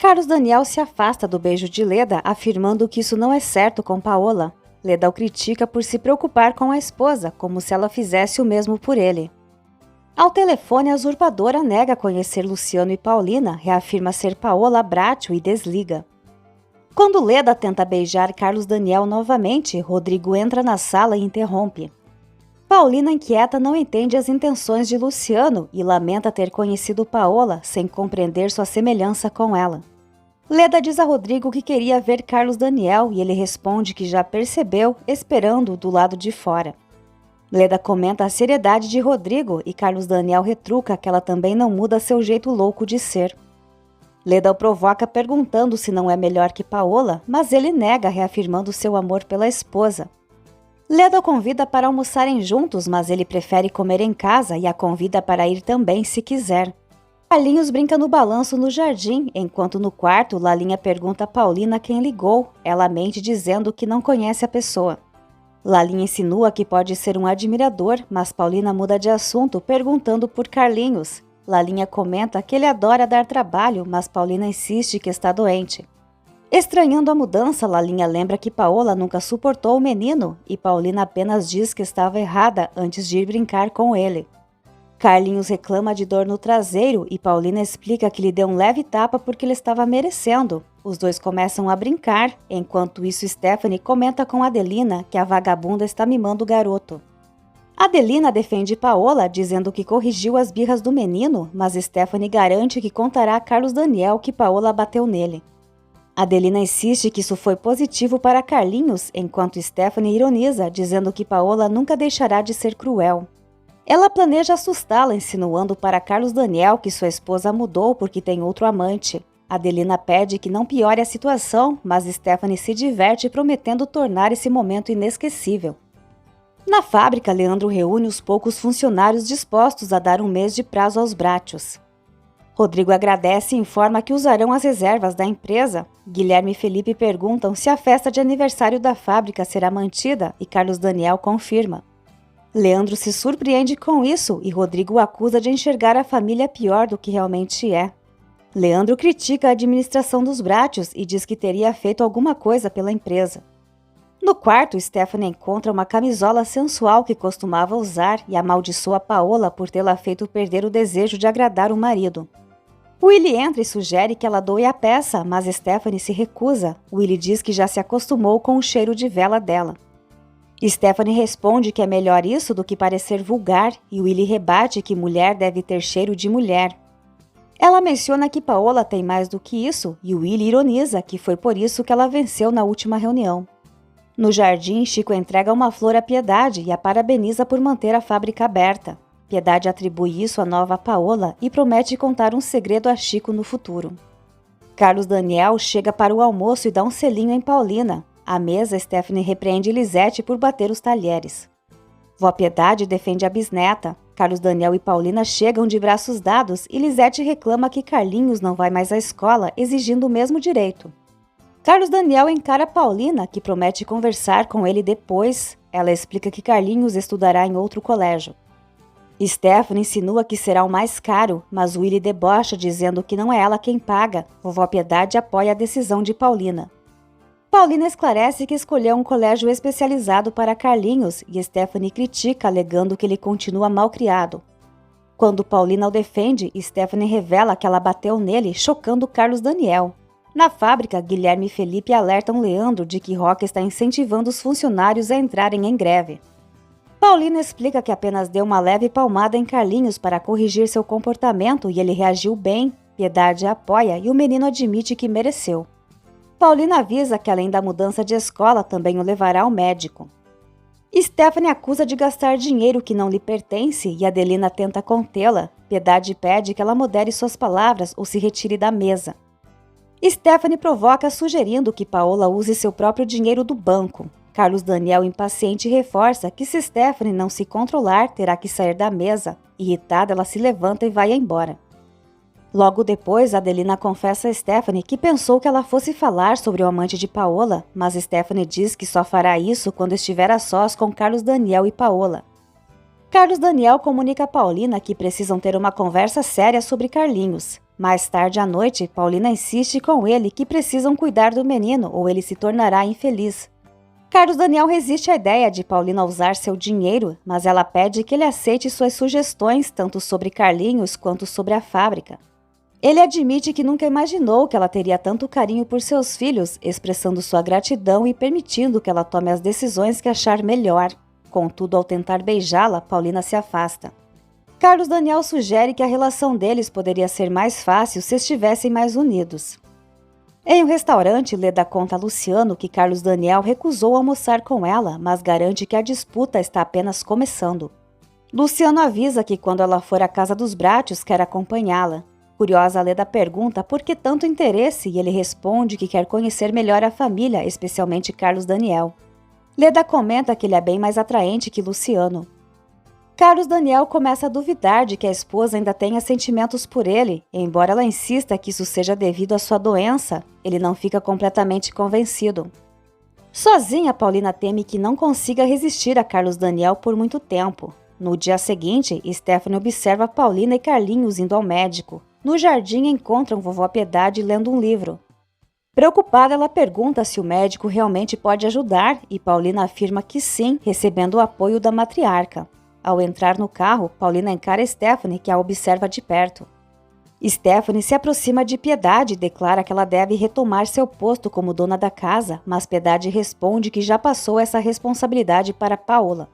Carlos Daniel se afasta do beijo de Leda, afirmando que isso não é certo com Paola. Leda o critica por se preocupar com a esposa, como se ela fizesse o mesmo por ele. Ao telefone, a usurpadora nega conhecer Luciano e Paulina, reafirma ser Paola Bracho e desliga. Quando Leda tenta beijar Carlos Daniel novamente, Rodrigo entra na sala e interrompe. Paulina, inquieta, não entende as intenções de Luciano e lamenta ter conhecido Paola sem compreender sua semelhança com ela. Leda diz a Rodrigo que queria ver Carlos Daniel e ele responde que já percebeu, esperando-o do lado de fora. Leda comenta a seriedade de Rodrigo e Carlos Daniel retruca que ela também não muda seu jeito louco de ser. Leda o provoca perguntando se não é melhor que Paola, mas ele nega, reafirmando seu amor pela esposa. Leda o convida para almoçarem juntos, mas ele prefere comer em casa e a convida para ir também se quiser. Carlinhos brinca no balanço no jardim, enquanto no quarto Lalinha pergunta a Paulina quem ligou, ela mente dizendo que não conhece a pessoa. Lalinha insinua que pode ser um admirador, mas Paulina muda de assunto perguntando por Carlinhos. Lalinha comenta que ele adora dar trabalho, mas Paulina insiste que está doente. Estranhando a mudança, Lalinha lembra que Paola nunca suportou o menino e Paulina apenas diz que estava errada antes de ir brincar com ele. Carlinhos reclama de dor no traseiro e Paulina explica que lhe deu um leve tapa porque ele estava merecendo. Os dois começam a brincar, enquanto isso Stephanie comenta com Adelina que a vagabunda está mimando o garoto. Adelina defende Paola, dizendo que corrigiu as birras do menino, mas Stephanie garante que contará a Carlos Daniel que Paola bateu nele. Adelina insiste que isso foi positivo para Carlinhos, enquanto Stephanie ironiza, dizendo que Paola nunca deixará de ser cruel. Ela planeja assustá-la, insinuando para Carlos Daniel que sua esposa mudou porque tem outro amante. Adelina pede que não piore a situação, mas Stephanie se diverte prometendo tornar esse momento inesquecível. Na fábrica, Leandro reúne os poucos funcionários dispostos a dar um mês de prazo aos Brachos. Rodrigo agradece e informa que usarão as reservas da empresa. Guilherme e Felipe perguntam se a festa de aniversário da fábrica será mantida e Carlos Daniel confirma. Leandro se surpreende com isso e Rodrigo o acusa de enxergar a família pior do que realmente é. Leandro critica a administração dos Brachos e diz que teria feito alguma coisa pela empresa. No quarto, Stephanie encontra uma camisola sensual que costumava usar e amaldiçoa Paola por tê-la feito perder o desejo de agradar o marido. Willy entra e sugere que ela doe a peça, mas Stephanie se recusa. Willy diz que já se acostumou com o cheiro de vela dela. Stephanie responde que é melhor isso do que parecer vulgar e Willy rebate que mulher deve ter cheiro de mulher. Ela menciona que Paola tem mais do que isso e Willy ironiza que foi por isso que ela venceu na última reunião. No jardim, Chico entrega uma flor a Piedade e a parabeniza por manter a fábrica aberta. Piedade atribui isso à nova Paola e promete contar um segredo a Chico no futuro. Carlos Daniel chega para o almoço e dá um selinho em Paulina. À mesa, Stephanie repreende Lisete por bater os talheres. Vó Piedade defende a bisneta. Carlos Daniel e Paulina chegam de braços dados e Lisete reclama que Carlinhos não vai mais à escola, exigindo o mesmo direito. Carlos Daniel encara Paulina, que promete conversar com ele depois. Ela explica que Carlinhos estudará em outro colégio. Stephanie insinua que será o mais caro, mas Willy debocha dizendo que não é ela quem paga. Vovó Piedade apoia a decisão de Paulina. Paulina esclarece que escolheu um colégio especializado para Carlinhos e Stephanie critica, alegando que ele continua malcriado. Quando Paulina o defende, Stephanie revela que ela bateu nele, chocando Carlos Daniel. Na fábrica, Guilherme e Felipe alertam Leandro de que Roque está incentivando os funcionários a entrarem em greve. Paulina explica que apenas deu uma leve palmada em Carlinhos para corrigir seu comportamento e ele reagiu bem. Piedade a apoia e o menino admite que mereceu. Paulina avisa que além da mudança de escola também o levará ao médico. Stephanie acusa de gastar dinheiro que não lhe pertence e Adelina tenta contê-la. Piedade pede que ela modere suas palavras ou se retire da mesa. Stephanie provoca sugerindo que Paola use seu próprio dinheiro do banco. Carlos Daniel, impaciente, reforça que se Stephanie não se controlar, terá que sair da mesa. Irritada, ela se levanta e vai embora. Logo depois, Adelina confessa a Stephanie que pensou que ela fosse falar sobre o amante de Paola, mas Stephanie diz que só fará isso quando estiver a sós com Carlos Daniel e Paola. Carlos Daniel comunica a Paulina que precisam ter uma conversa séria sobre Carlinhos. Mais tarde à noite, Paulina insiste com ele que precisam cuidar do menino ou ele se tornará infeliz. Carlos Daniel resiste à ideia de Paulina usar seu dinheiro, mas ela pede que ele aceite suas sugestões tanto sobre Carlinhos quanto sobre a fábrica. Ele admite que nunca imaginou que ela teria tanto carinho por seus filhos, expressando sua gratidão e permitindo que ela tome as decisões que achar melhor. Contudo, ao tentar beijá-la, Paulina se afasta. Carlos Daniel sugere que a relação deles poderia ser mais fácil se estivessem mais unidos. Em um restaurante, Leda conta a Luciano que Carlos Daniel recusou almoçar com ela, mas garante que a disputa está apenas começando. Luciano avisa que quando ela for à casa dos Brátios quer acompanhá-la. Curiosa, Leda pergunta por que tanto interesse e ele responde que quer conhecer melhor a família, especialmente Carlos Daniel. Leda comenta que ele é bem mais atraente que Luciano. Carlos Daniel começa a duvidar de que a esposa ainda tenha sentimentos por ele, e embora ela insista que isso seja devido à sua doença, ele não fica completamente convencido. Sozinha, Paulina teme que não consiga resistir a Carlos Daniel por muito tempo. No dia seguinte, Stephanie observa Paulina e Carlinhos indo ao médico. No jardim encontram vovó Piedade lendo um livro. Preocupada, ela pergunta se o médico realmente pode ajudar e Paulina afirma que sim, recebendo o apoio da matriarca. Ao entrar no carro, Paulina encara Stephanie, que a observa de perto. Stephanie se aproxima de Piedade e declara que ela deve retomar seu posto como dona da casa, mas Piedade responde que já passou essa responsabilidade para Paola.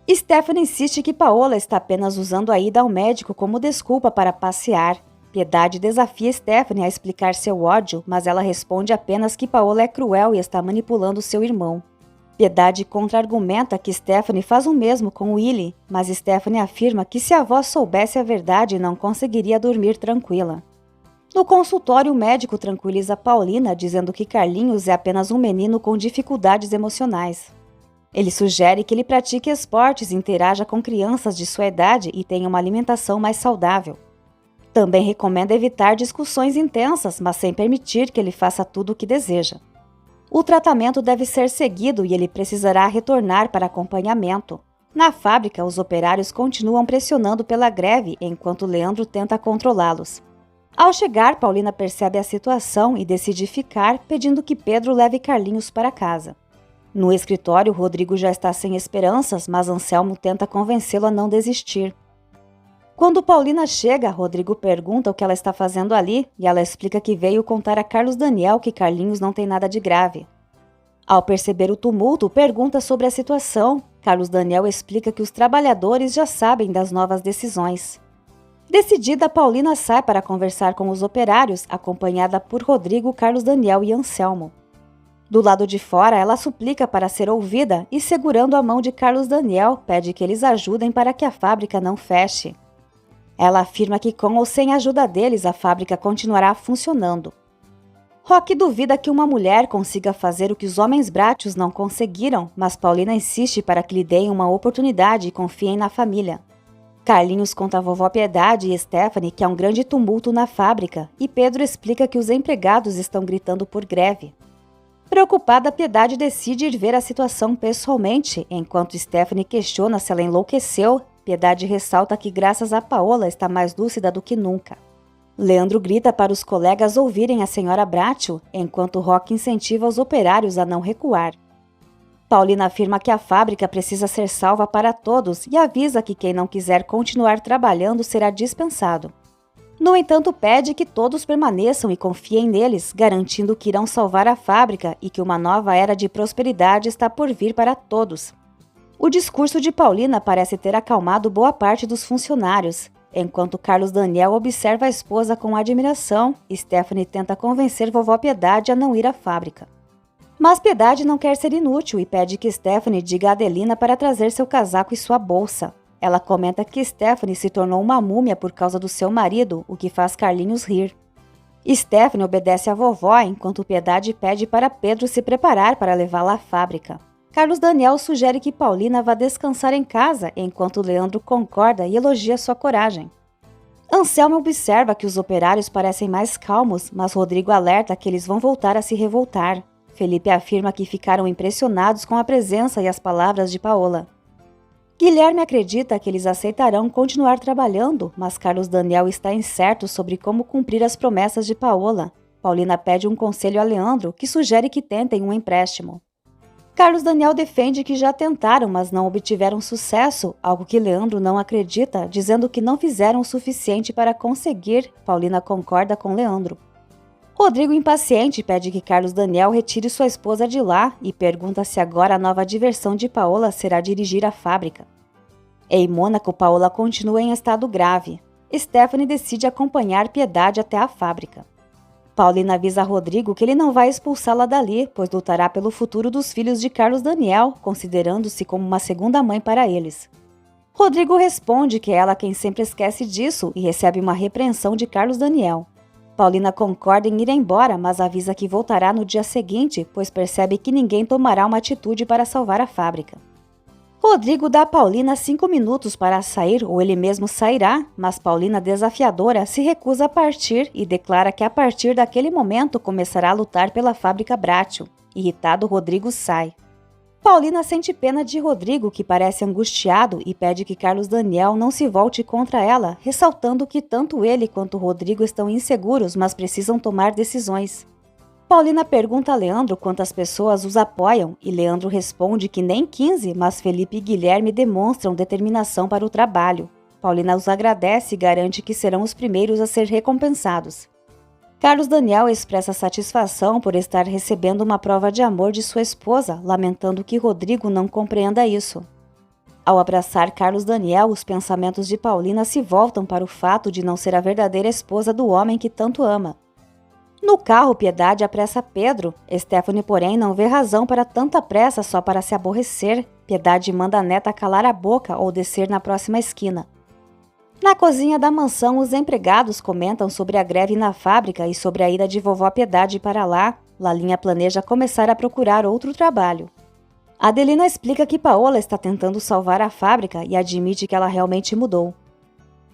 Stephanie insiste que Paola está apenas usando a ida ao médico como desculpa para passear. Piedade desafia Stephanie a explicar seu ódio, mas ela responde apenas que Paola é cruel e está manipulando seu irmão. Piedade contra-argumenta que Stephanie faz o mesmo com Willie, mas Stephanie afirma que se a avó soubesse a verdade não conseguiria dormir tranquila. No consultório, o médico tranquiliza Paulina, dizendo que Carlinhos é apenas um menino com dificuldades emocionais. Ele sugere que ele pratique esportes, interaja com crianças de sua idade e tenha uma alimentação mais saudável. Também recomenda evitar discussões intensas, mas sem permitir que ele faça tudo o que deseja. O tratamento deve ser seguido e ele precisará retornar para acompanhamento. Na fábrica, os operários continuam pressionando pela greve, enquanto Leandro tenta controlá-los. Ao chegar, Paulina percebe a situação e decide ficar, pedindo que Pedro leve Carlinhos para casa. No escritório, Rodrigo já está sem esperanças, mas Anselmo tenta convencê-lo a não desistir. Quando Paulina chega, Rodrigo pergunta o que ela está fazendo ali e ela explica que veio contar a Carlos Daniel que Carlinhos não tem nada de grave. Ao perceber o tumulto, pergunta sobre a situação. Carlos Daniel explica que os trabalhadores já sabem das novas decisões. Decidida, Paulina sai para conversar com os operários, acompanhada por Rodrigo, Carlos Daniel e Anselmo. Do lado de fora, ela suplica para ser ouvida e, segurando a mão de Carlos Daniel, pede que eles ajudem para que a fábrica não feche. Ela afirma que com ou sem a ajuda deles, a fábrica continuará funcionando. Roque duvida que uma mulher consiga fazer o que os homens Brátios não conseguiram, mas Paulina insiste para que lhe deem uma oportunidade e confiem na família. Carlinhos conta a vovó Piedade e Stephanie que há um grande tumulto na fábrica e Pedro explica que os empregados estão gritando por greve. Preocupada, Piedade decide ir ver a situação pessoalmente, enquanto Stephanie questiona se ela enlouqueceu. Piedade ressalta que graças a Paola está mais lúcida do que nunca. Leandro grita para os colegas ouvirem a senhora Brátio, enquanto Roque incentiva os operários a não recuar. Paulina afirma que a fábrica precisa ser salva para todos e avisa que quem não quiser continuar trabalhando será dispensado. No entanto, pede que todos permaneçam e confiem neles, garantindo que irão salvar a fábrica e que uma nova era de prosperidade está por vir para todos. O discurso de Paulina parece ter acalmado boa parte dos funcionários. Enquanto Carlos Daniel observa a esposa com admiração, Stephanie tenta convencer vovó Piedade a não ir à fábrica. Mas Piedade não quer ser inútil e pede que Stephanie diga a Adelina para trazer seu casaco e sua bolsa. Ela comenta que Stephanie se tornou uma múmia por causa do seu marido, o que faz Carlinhos rir. Stephanie obedece à vovó enquanto Piedade pede para Pedro se preparar para levá-la à fábrica. Carlos Daniel sugere que Paulina vá descansar em casa, enquanto Leandro concorda e elogia sua coragem. Anselmo observa que os operários parecem mais calmos, mas Rodrigo alerta que eles vão voltar a se revoltar. Felipe afirma que ficaram impressionados com a presença e as palavras de Paola. Guilherme acredita que eles aceitarão continuar trabalhando, mas Carlos Daniel está incerto sobre como cumprir as promessas de Paola. Paulina pede um conselho a Leandro, que sugere que tentem um empréstimo. Carlos Daniel defende que já tentaram, mas não obtiveram sucesso, algo que Leandro não acredita, dizendo que não fizeram o suficiente para conseguir. Paulina concorda com Leandro. Rodrigo, impaciente, pede que Carlos Daniel retire sua esposa de lá e pergunta se agora a nova diversão de Paola será dirigir a fábrica. Em Mônaco, Paola continua em estado grave. Stephanie decide acompanhar Piedade até a fábrica. Paulina avisa a Rodrigo que ele não vai expulsá-la dali, pois lutará pelo futuro dos filhos de Carlos Daniel, considerando-se como uma segunda mãe para eles. Rodrigo responde que é ela quem sempre esquece disso e recebe uma repreensão de Carlos Daniel. Paulina concorda em ir embora, mas avisa que voltará no dia seguinte, pois percebe que ninguém tomará uma atitude para salvar a fábrica. Rodrigo dá a Paulina 5 minutos para sair ou ele mesmo sairá, mas Paulina, desafiadora, se recusa a partir e declara que a partir daquele momento começará a lutar pela fábrica Bratio. Irritado, Rodrigo sai. Paulina sente pena de Rodrigo, que parece angustiado, e pede que Carlos Daniel não se volte contra ela, ressaltando que tanto ele quanto Rodrigo estão inseguros, mas precisam tomar decisões. Paulina pergunta a Leandro quantas pessoas os apoiam, e Leandro responde que nem 15, mas Felipe e Guilherme demonstram determinação para o trabalho. Paulina os agradece e garante que serão os primeiros a ser recompensados. Carlos Daniel expressa satisfação por estar recebendo uma prova de amor de sua esposa, lamentando que Rodrigo não compreenda isso. Ao abraçar Carlos Daniel, os pensamentos de Paulina se voltam para o fato de não ser a verdadeira esposa do homem que tanto ama. No carro, Piedade apressa Pedro. Stephanie, porém, não vê razão para tanta pressa só para se aborrecer. Piedade manda a neta calar a boca ou descer na próxima esquina. Na cozinha da mansão, os empregados comentam sobre a greve na fábrica e sobre a ida de vovó Piedade para lá. Lalinha planeja começar a procurar outro trabalho. Adelina explica que Paola está tentando salvar a fábrica e admite que ela realmente mudou.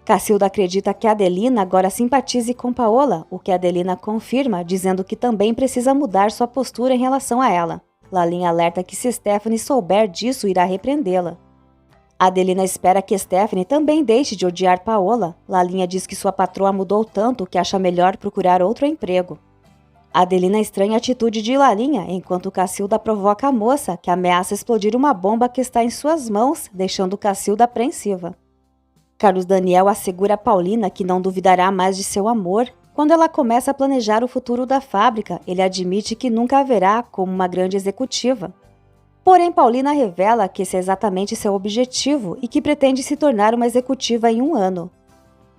Cacilda acredita que Adelina agora simpatize com Paola, o que Adelina confirma, dizendo que também precisa mudar sua postura em relação a ela. Lalinha alerta que se Stephanie souber disso, irá repreendê-la. Adelina espera que Stephanie também deixe de odiar Paola. Lalinha diz que sua patroa mudou tanto que acha melhor procurar outro emprego. Adelina estranha a atitude de Lalinha, enquanto Cacilda provoca a moça, que ameaça explodir uma bomba que está em suas mãos, deixando Cacilda apreensiva. Carlos Daniel assegura a Paulina que não duvidará mais de seu amor. Quando ela começa a planejar o futuro da fábrica, ele admite que nunca haverá como uma grande executiva. Porém, Paulina revela que esse é exatamente seu objetivo e que pretende se tornar uma executiva em 1 ano.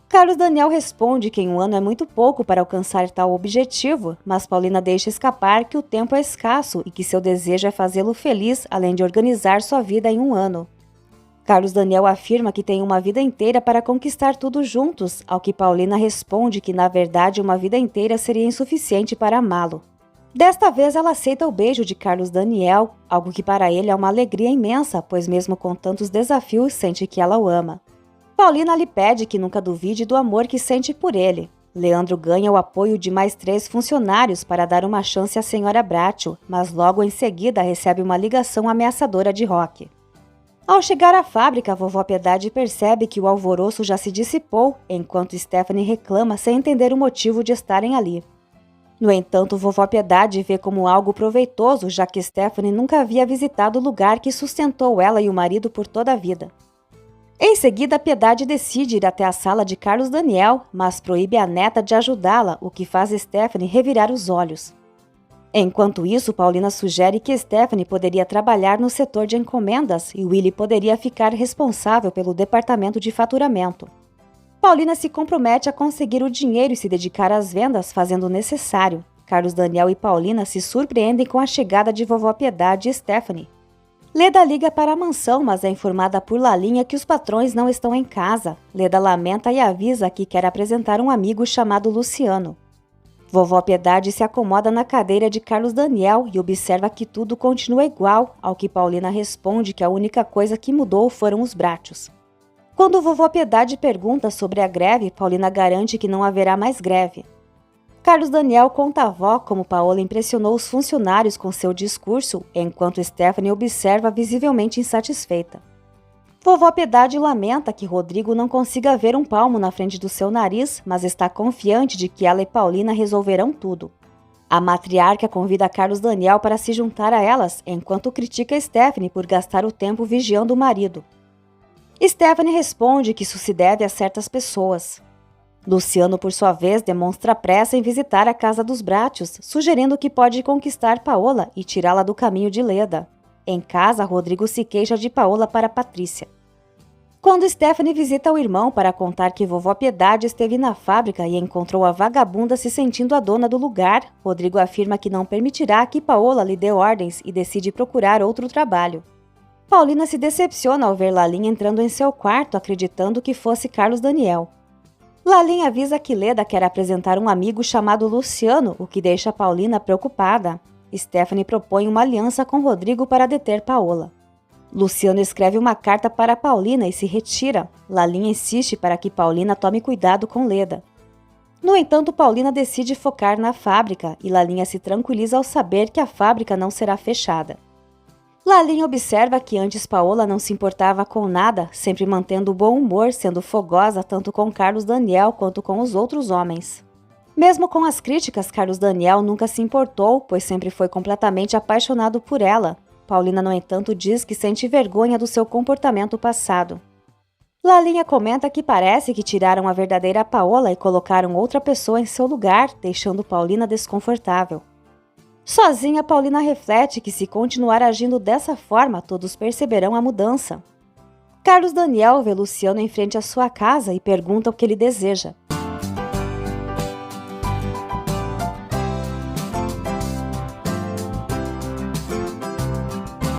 Carlos Daniel responde que em 1 ano é muito pouco para alcançar tal objetivo, mas Paulina deixa escapar que o tempo é escasso e que seu desejo é fazê-lo feliz, além de organizar sua vida em 1 ano. Carlos Daniel afirma que tem uma vida inteira para conquistar tudo juntos, ao que Paulina responde que, na verdade, uma vida inteira seria insuficiente para amá-lo. Desta vez, ela aceita o beijo de Carlos Daniel, algo que para ele é uma alegria imensa, pois mesmo com tantos desafios, sente que ela o ama. Paulina lhe pede que nunca duvide do amor que sente por ele. Leandro ganha o apoio de mais 3 funcionários para dar uma chance à senhora Bratio, mas logo em seguida recebe uma ligação ameaçadora de Roque. Ao chegar à fábrica, a vovó Piedade percebe que o alvoroço já se dissipou, enquanto Stephanie reclama sem entender o motivo de estarem ali. No entanto, vovó Piedade vê como algo proveitoso, já que Stephanie nunca havia visitado o lugar que sustentou ela e o marido por toda a vida. Em seguida, Piedade decide ir até a sala de Carlos Daniel, mas proíbe a neta de ajudá-la, o que faz Stephanie revirar os olhos. Enquanto isso, Paulina sugere que Stephanie poderia trabalhar no setor de encomendas e Willy poderia ficar responsável pelo departamento de faturamento. Paulina se compromete a conseguir o dinheiro e se dedicar às vendas, fazendo o necessário. Carlos Daniel e Paulina se surpreendem com a chegada de vovó Piedade e Stephanie. Leda liga para a mansão, mas é informada por Lalinha que os patrões não estão em casa. Leda lamenta e avisa que quer apresentar um amigo chamado Luciano. Vovó Piedade se acomoda na cadeira de Carlos Daniel e observa que tudo continua igual, ao que Paulina responde que a única coisa que mudou foram os Bratios. Quando vovó Piedade pergunta sobre a greve, Paulina garante que não haverá mais greve. Carlos Daniel conta à avó como Paola impressionou os funcionários com seu discurso, enquanto Stephanie observa visivelmente insatisfeita. Vovó Piedade lamenta que Rodrigo não consiga ver um palmo na frente do seu nariz, mas está confiante de que ela e Paulina resolverão tudo. A matriarca convida Carlos Daniel para se juntar a elas, enquanto critica Stephanie por gastar o tempo vigiando o marido. Stephanie responde que isso se deve a certas pessoas. Luciano, por sua vez, demonstra pressa em visitar a casa dos Brátios, sugerindo que pode conquistar Paola e tirá-la do caminho de Leda. Em casa, Rodrigo se queixa de Paola para Patrícia. Quando Stephanie visita o irmão para contar que vovó Piedade esteve na fábrica e encontrou a vagabunda se sentindo a dona do lugar, Rodrigo afirma que não permitirá que Paola lhe dê ordens e decide procurar outro trabalho. Paulina se decepciona ao ver Lalim entrando em seu quarto, acreditando que fosse Carlos Daniel. Lalim avisa que Leda quer apresentar um amigo chamado Luciano, o que deixa Paulina preocupada. Stephanie propõe uma aliança com Rodrigo para deter Paola. Luciano escreve uma carta para Paulina e se retira. Lalim insiste para que Paulina tome cuidado com Leda. No entanto, Paulina decide focar na fábrica e Lalinha se tranquiliza ao saber que a fábrica não será fechada. Lalinha observa que antes Paola não se importava com nada, sempre mantendo o bom humor, sendo fogosa tanto com Carlos Daniel quanto com os outros homens. Mesmo com as críticas, Carlos Daniel nunca se importou, pois sempre foi completamente apaixonado por ela. Paulina, no entanto, diz que sente vergonha do seu comportamento passado. Lalinha comenta que parece que tiraram a verdadeira Paola e colocaram outra pessoa em seu lugar, deixando Paulina desconfortável. Sozinha, Paulina reflete que se continuar agindo dessa forma, todos perceberão a mudança. Carlos Daniel vê Luciano em frente à sua casa e pergunta o que ele deseja.